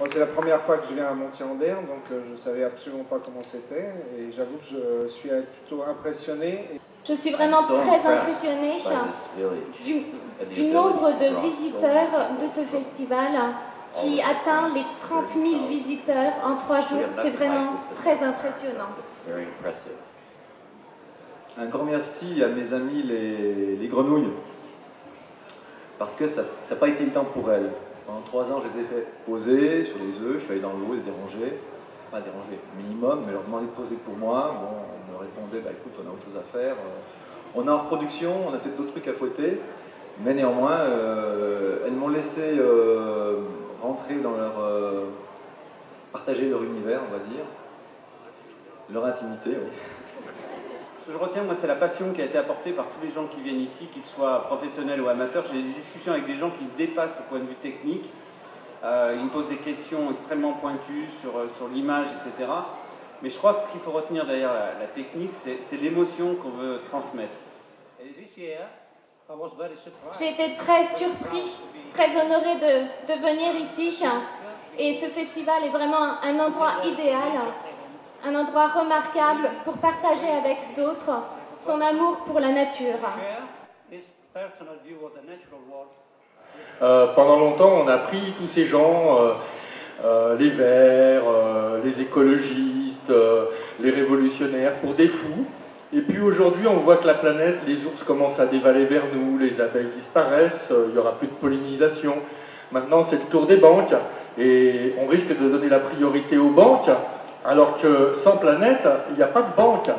Bon, c'est la première fois que je viens à Montier-en-Der, donc je ne savais absolument pas comment c'était. Et j'avoue que je suis plutôt impressionné. Je suis vraiment très impressionnée du nombre de visiteurs de ce festival qui atteint les 30 000 visiteurs en 3 jours. C'est vraiment très impressionnant. Un grand merci à mes amis les grenouilles, parce que ça n'a pas été évident pour elles. Pendant 3 ans, je les ai fait poser sur les œufs, je suis allé dans l'eau, les déranger, pas déranger, minimum, mais leur demander de poser pour moi. Bon, on me répondait, bah, écoute, on a autre chose à faire. On est en reproduction, on a peut-être d'autres trucs à fouetter, mais néanmoins, elles m'ont laissé rentrer dans leur... partager leur univers, on va dire, leur intimité, oui. Ce que je retiens, moi, c'est la passion qui a été apportée par tous les gens qui viennent ici, qu'ils soient professionnels ou amateurs. J'ai des discussions avec des gens qui me dépassent au point de vue technique. Ils me posent des questions extrêmement pointues sur l'image, etc. Mais je crois que ce qu'il faut retenir derrière la technique, c'est l'émotion qu'on veut transmettre. J'ai été très surpris, très honorée de venir ici. Et ce festival est vraiment un endroit idéal. Un endroit remarquable pour partager avec d'autres son amour pour la nature. Pendant longtemps, on a pris tous ces gens, les verts, les écologistes, les révolutionnaires, pour des fous. Et puis aujourd'hui, on voit que la planète, les ours commencent à dévaler vers nous, les abeilles disparaissent, il n'y aura plus de pollinisation. Maintenant, c'est le tour des banques, et on risque de donner la priorité aux banques. Alors que sans planète, il n'y a pas de banque.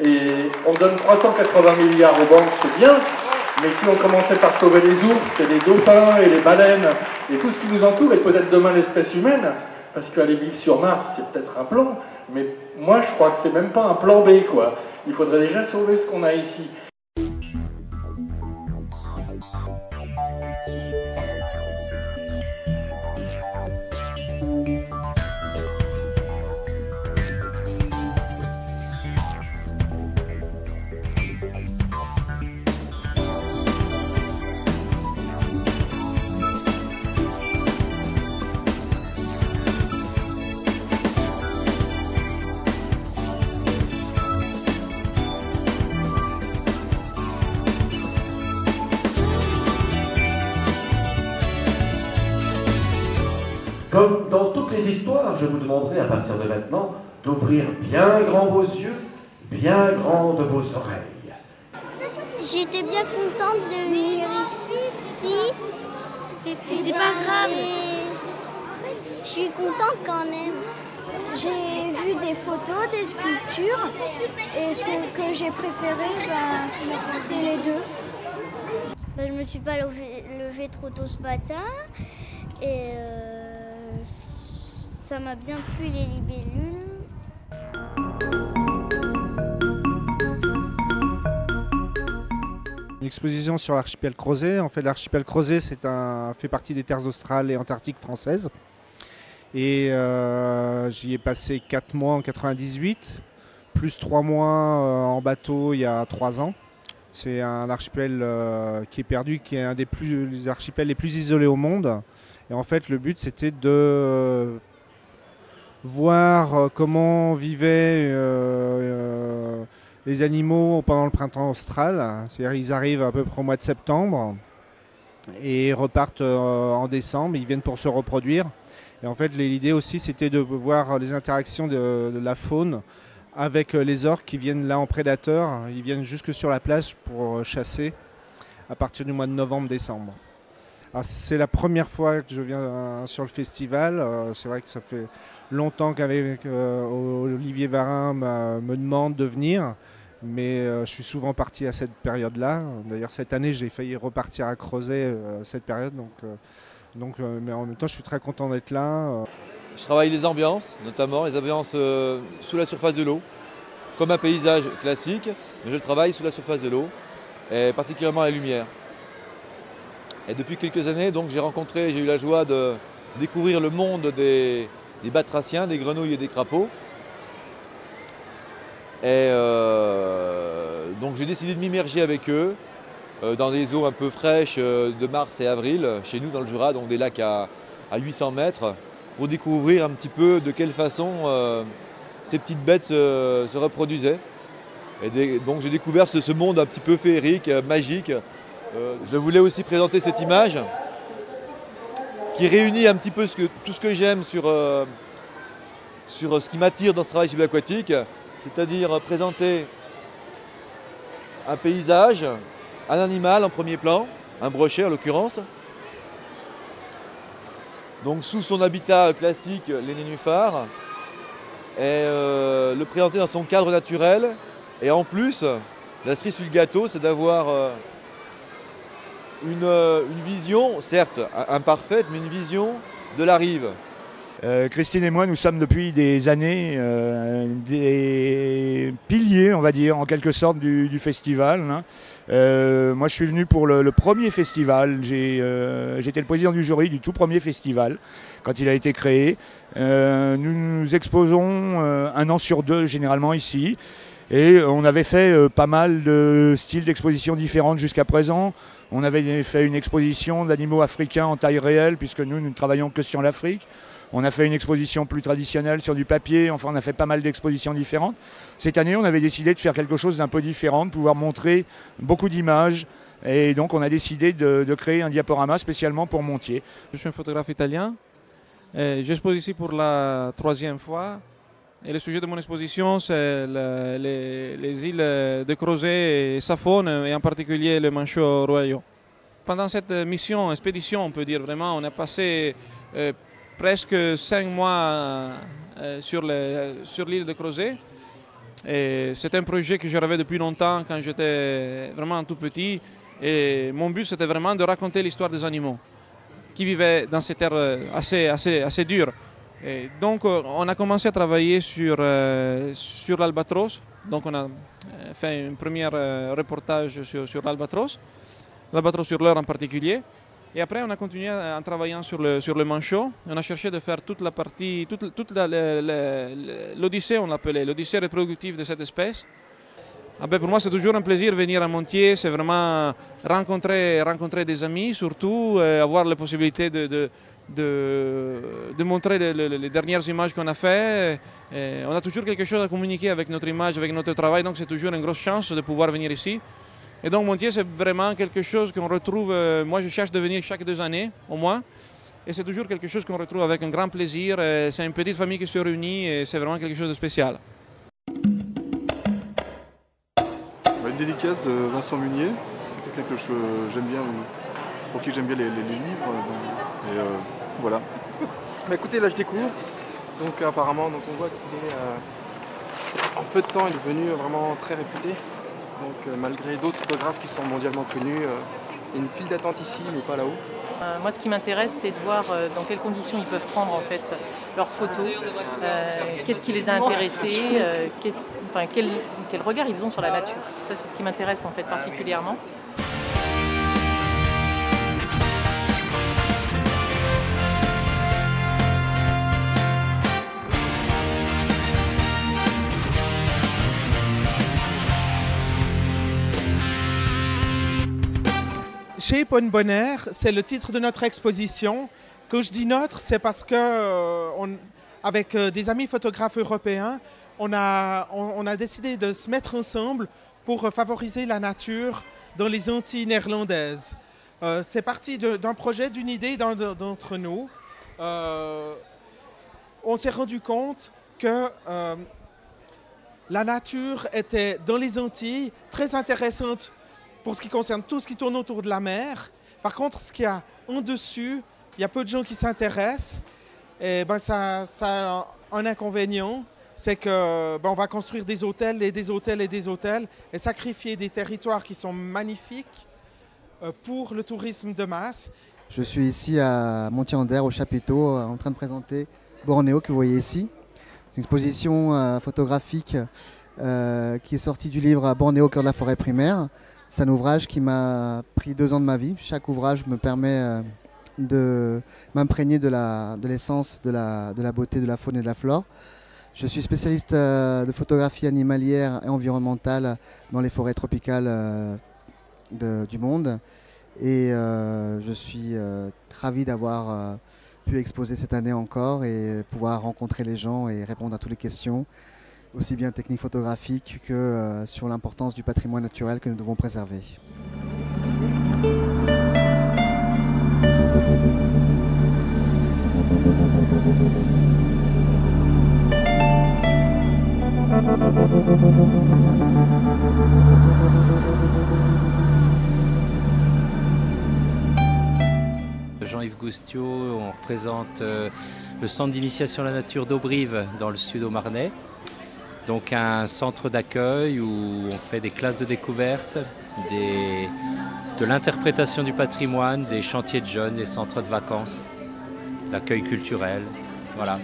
Et on donne 380 milliards aux banques, c'est bien, mais si on commençait par sauver les ours et les dauphins et les baleines et tout ce qui nous entoure, et peut-être demain l'espèce humaine, parce qu'aller vivre sur Mars, c'est peut-être un plan, mais moi je crois que c'est même pas un plan B, quoi. Il faudrait déjà sauver ce qu'on a ici. Comme dans toutes les histoires, je vous demanderai à partir de maintenant d'ouvrir bien grand vos yeux, bien grandes vos oreilles. J'étais bien contente de venir ici. C'est pas grave. Je suis contente quand même. J'ai vu des photos, des sculptures, et ce que j'ai préféré, c'est les deux. Je me suis pas levée trop tôt ce matin, et ça m'a bien plu les libellules. Une exposition sur l'archipel Crozet. En fait, l'archipel Crozet fait partie des terres australes et antarctiques françaises. Et j'y ai passé 4 mois en 98, plus 3 mois en bateau il y a 3 ans. C'est un archipel qui est perdu, qui est un des archipels les plus isolés au monde. Et en fait, le but, c'était de voir comment vivaient les animaux pendant le printemps austral. C'est-à-dire qu'ils arrivent à peu près au mois de septembre et repartent en décembre. Ils viennent pour se reproduire. Et en fait, l'idée aussi, c'était de voir les interactions de la faune avec les orques qui viennent là en prédateurs. Ils viennent jusque sur la plage pour chasser à partir du mois de novembre-décembre. C'est la première fois que je viens sur le festival. C'est vrai que ça fait longtemps qu'Olivier Varin me demande de venir, mais je suis souvent parti à cette période-là. D'ailleurs, cette année, j'ai failli repartir à Crozet cette période. Mais en même temps, je suis très content d'être là. Je travaille les ambiances, notamment les ambiances sous la surface de l'eau, comme un paysage classique, mais je travaille sous la surface de l'eau, et particulièrement la lumière. Et depuis quelques années, donc, j'ai eu la joie de découvrir le monde des batraciens, des grenouilles et des crapauds. Et donc j'ai décidé de m'immerger avec eux dans des eaux un peu fraîches de mars et avril, chez nous dans le Jura, donc des lacs à 800 mètres, pour découvrir un petit peu de quelle façon ces petites bêtes se reproduisaient. Et donc j'ai découvert ce monde un petit peu féerique, magique. Je voulais aussi présenter cette image qui réunit un petit peu tout ce que j'aime sur ce qui m'attire dans ce travail subaquatique, c'est-à-dire présenter un paysage, un animal en premier plan, un brochet en l'occurrence. Donc sous son habitat classique, les nénuphars, et le présenter dans son cadre naturel. Et en plus, la cerise sur le gâteau, c'est d'avoir une vision, certes imparfaite, mais une vision de la rive. Christine et moi, nous sommes depuis des années des piliers, on va dire, en quelque sorte, du festival. Hein. Moi, je suis venu pour le premier festival. J'étais le président du jury du tout premier festival, quand il a été créé. Nous exposons un an sur deux, généralement, ici. Et on avait fait pas mal de styles d'exposition différentes jusqu'à présent. On avait fait une exposition d'animaux africains en taille réelle, puisque nous ne travaillons que sur l'Afrique. On a fait une exposition plus traditionnelle sur du papier, enfin on a fait pas mal d'expositions différentes. Cette année, on avait décidé de faire quelque chose d'un peu différent, de pouvoir montrer beaucoup d'images. Et donc on a décidé de créer un diaporama spécialement pour Montier. Je suis un photographe italien. J'expose ici pour la 3e fois. Et le sujet de mon exposition, c'est les îles de Crozet et Safone, et en particulier le Manchot Royaux. Pendant cette mission, expédition, on peut dire vraiment, on a passé presque 5 mois sur l'île de Crozet. C'est un projet que je rêvais depuis longtemps quand j'étais vraiment tout petit. Et mon but, c'était vraiment de raconter l'histoire des animaux qui vivaient dans ces terres assez dures. Et donc, on a commencé à travailler sur l'albatros. Donc, on a fait un premier reportage sur l'albatros sur l'heure en particulier. Et après, on a continué en travaillant sur le manchot. On a cherché de faire toute la partie, toute l'odyssée, on l'appelait, l'odyssée reproductive de cette espèce. Pour moi, c'est toujours un plaisir de venir à Montier. C'est vraiment rencontrer des amis, surtout, avoir la possibilité de montrer les dernières images qu'on a faites. On a toujours quelque chose à communiquer avec notre image, avec notre travail, donc c'est toujours une grosse chance de pouvoir venir ici. Et donc Montier, c'est vraiment quelque chose qu'on retrouve, moi je cherche de venir chaque 2 années au moins, et c'est toujours quelque chose qu'on retrouve avec un grand plaisir. C'est une petite famille qui se réunit et c'est vraiment quelque chose de spécial. Une dédicace de Vincent Munier, c'est quelqu'un que j'aime bien, pour qui j'aime bien les livres. Et voilà. Écoutez, là je découvre. Donc apparemment, on voit qu'il est en peu de temps, il est devenu vraiment très réputé. Donc malgré d'autres photographes qui sont mondialement connus, il y a une file d'attente ici, mais pas là-haut. Moi, ce qui m'intéresse, c'est de voir dans quelles conditions ils peuvent prendre en fait leurs photos, qu'est-ce qui les a intéressés, quel regard ils ont sur la nature. Ça, c'est ce qui m'intéresse en fait particulièrement. Shape on Bonaire, c'est le titre de notre exposition. Quand je dis notre, c'est parce que avec des amis photographes européens, on a décidé de se mettre ensemble pour favoriser la nature dans les Antilles néerlandaises. C'est parti d'un projet, d'une idée d'entre nous. On s'est rendu compte que la nature était dans les Antilles très intéressante pour ce qui concerne tout ce qui tourne autour de la mer. Par contre, ce qu'il y a en dessus, il y a peu de gens qui s'intéressent. Et ça a un inconvénient, c'est que on va construire des hôtels et des hôtels et des hôtels et sacrifier des territoires qui sont magnifiques pour le tourisme de masse. Je suis ici à Montier-en-Der, au chapiteau, en train de présenter Bornéo, que vous voyez ici. C'est une exposition photographique qui est sortie du livre Bornéo au cœur de la forêt primaire. C'est un ouvrage qui m'a pris 2 ans de ma vie. Chaque ouvrage me permet de m'imprégner de l'essence, de la beauté de la faune et de la flore. Je suis spécialiste de photographie animalière et environnementale dans les forêts tropicales du monde. Et je suis ravi d'avoir pu exposer cette année encore et pouvoir rencontrer les gens et répondre à toutes les questions, aussi bien techniques photographiques que sur l'importance du patrimoine naturel que nous devons préserver. Jean-Yves Goustio, on représente le centre d'initiation à la nature d'Aubrive dans le sud au Marnais. Donc un centre d'accueil où on fait des classes de découverte, de l'interprétation du patrimoine, des chantiers de jeunes, des centres de vacances, d'accueil culturel, voilà.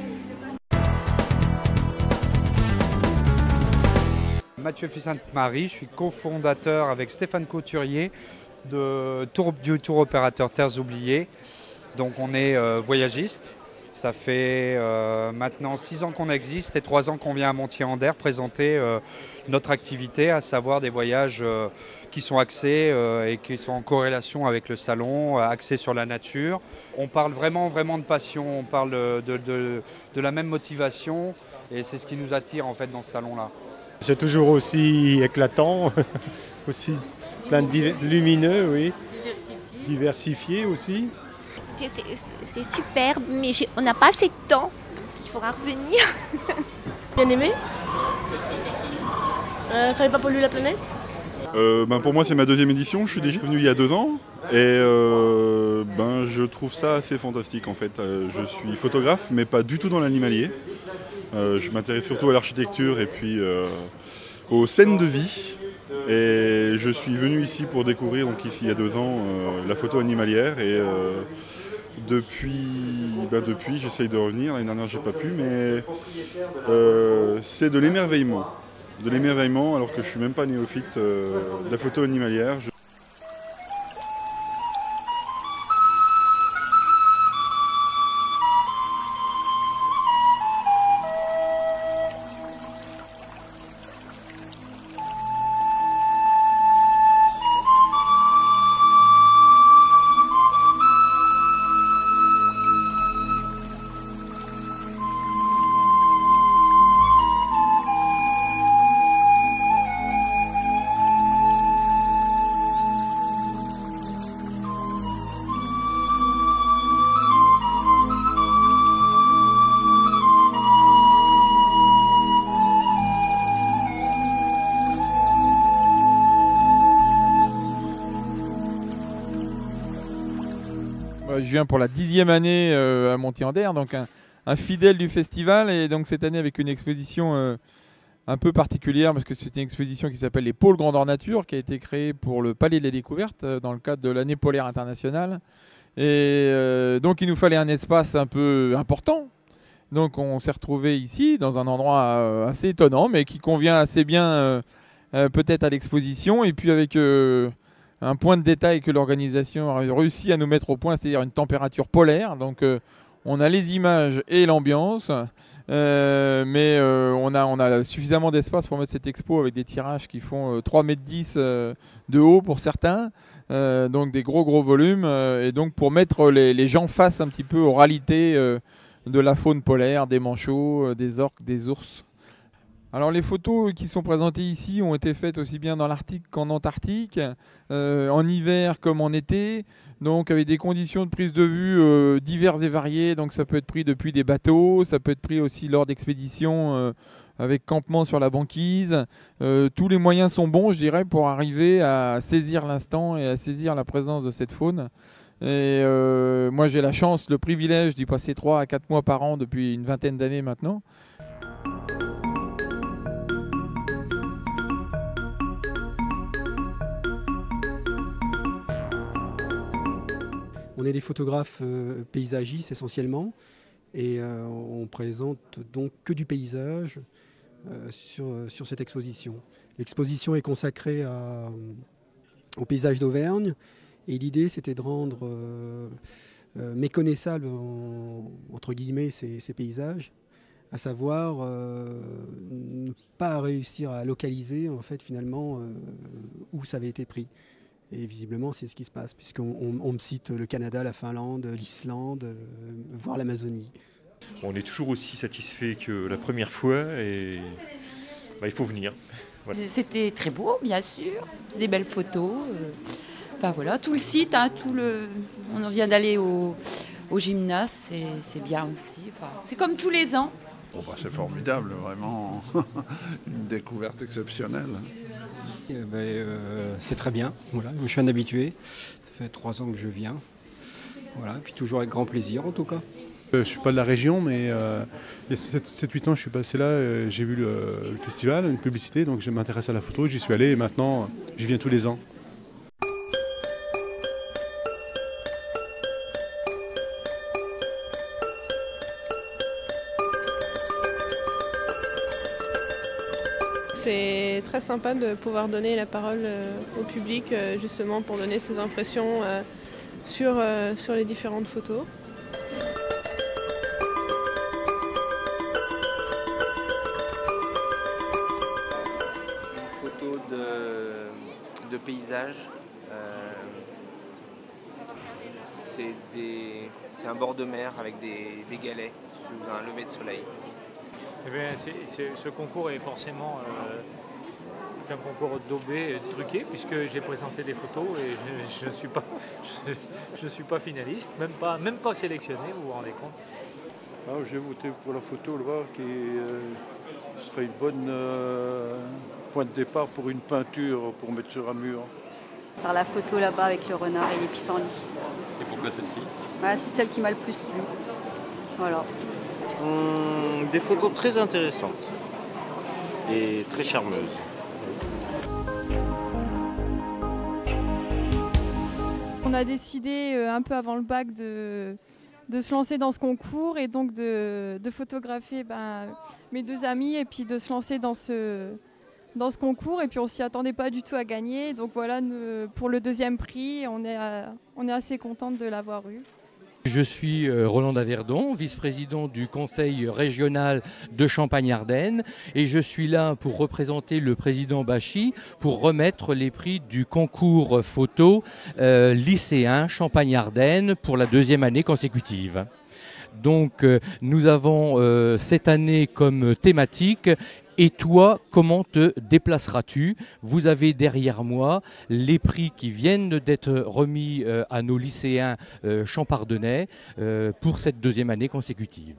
Mathieu Fussin-Marie, je suis cofondateur avec Stéphane Couturier du tour opérateur Terres Oubliées. Donc on est voyagiste. Ça fait maintenant 6 ans qu'on existe et 3 ans qu'on vient à Montier-en-Der présenter notre activité, à savoir des voyages qui sont axés et qui sont en corrélation avec le salon, axés sur la nature. On parle vraiment de passion, on parle de la même motivation et c'est ce qui nous attire en fait dans ce salon-là. C'est toujours aussi éclatant, aussi plein de lumineux, oui. Diversifié aussi. C'est superbe, mais on n'a pas assez de temps, donc il faudra revenir. Bien aimé. Fallait pas polluer la planète. Pour moi c'est ma 2e édition, je suis déjà venu il y a 2 ans et je trouve ça assez fantastique en fait. Je suis photographe mais pas du tout dans l'animalier. Je m'intéresse surtout à l'architecture et puis aux scènes de vie. Et je suis venu ici pour découvrir, donc ici il y a 2 ans, la photo animalière. Et depuis j'essaye de revenir. L'année dernière j'ai pas pu, mais c'est de l'émerveillement. De l'émerveillement alors que je suis même pas néophyte de la photo animalière. Je viens pour la 10e année à Montier-en-Der, donc un fidèle du festival, et donc cette année avec une exposition un peu particulière parce que c'est une exposition qui s'appelle les Pôles Grandeur Nature, qui a été créée pour le Palais de la Découverte dans le cadre de l'année polaire internationale. Et donc il nous fallait un espace un peu important. Donc on s'est retrouvé ici dans un endroit assez étonnant, mais qui convient assez bien peut-être à l'exposition, et puis avec un point de détail que l'organisation a réussi à nous mettre au point, c'est-à-dire une température polaire. Donc on a les images et l'ambiance, mais on a suffisamment d'espace pour mettre cette expo avec des tirages qui font 3,10 m de haut pour certains, donc des gros volumes, et donc pour mettre les gens face un petit peu aux réalités de la faune polaire, des manchots, des orques, des ours. Alors les photos qui sont présentées ici ont été faites aussi bien dans l'Arctique qu'en Antarctique, en hiver comme en été, donc avec des conditions de prise de vue diverses et variées. Donc ça peut être pris depuis des bateaux, ça peut être pris aussi lors d'expéditions avec campement sur la banquise. Tous les moyens sont bons, je dirais, pour arriver à saisir l'instant et à saisir la présence de cette faune. Et moi j'ai la chance, le privilège d'y passer 3 à 4 mois par an depuis une vingtaine d'années maintenant. On est des photographes paysagistes essentiellement, et on présente donc que du paysage sur cette exposition. L'exposition est consacrée au paysage d'Auvergne, et l'idée c'était de rendre méconnaissables entre guillemets ces paysages, à savoir ne pas réussir à localiser en fait finalement où ça avait été pris. Et visiblement, c'est ce qui se passe, puisqu'on me cite le Canada, la Finlande, l'Islande, voire l'Amazonie. On est toujours aussi satisfait que la première fois et il faut venir. Voilà. C'était très beau, bien sûr. C'est des belles photos. Enfin voilà, tout le site, hein, on vient d'aller au gymnase, c'est bien aussi. Enfin, c'est comme tous les ans. Oh bah c'est formidable, vraiment une découverte exceptionnelle. C'est très bien, voilà. Je suis un habitué, ça fait 3 ans que je viens, voilà. Puis toujours avec grand plaisir en tout cas. Je ne suis pas de la région, mais il y a 7-8 ans je suis passé là, j'ai vu le festival, une publicité, donc je m'intéresse à la photo, j'y suis allé et maintenant je viens tous les ans. C'est très sympa de pouvoir donner la parole au public justement pour donner ses impressions sur les différentes photos. Une photo de paysage. C'est un bord de mer avec des galets sous un lever de soleil. Eh bien, ce concours est forcément un concours daubé, truqué, puisque j'ai présenté des photos et je ne suis pas finaliste, même pas sélectionné, vous vous rendez compte. Alors, j'ai voté pour la photo là-bas qui serait une bonne point de départ pour une peinture pour mettre sur un mur. Par la photo là-bas avec le renard et les pissenlits. Et pourquoi celle-ci? C'est celle qui m'a le plus plu. Voilà. Des photos très intéressantes et très charmeuses. On a décidé un peu avant le bac de se lancer dans ce concours et donc de photographier mes 2 amis et puis de se lancer dans ce concours. Et puis on s'y attendait pas du tout à gagner. Donc voilà, pour le 2e prix, on est assez contente de l'avoir eu. Je suis Roland Daverdon, vice-président du conseil régional de Champagne-Ardenne et je suis là pour représenter le président Bachy pour remettre les prix du concours photo lycéen Champagne-Ardenne pour la 2e année consécutive. Donc nous avons cette année comme thématique « Et toi, comment te déplaceras-tu » Vous avez derrière moi les prix qui viennent d'être remis à nos lycéens champardonnais pour cette 2e année consécutive.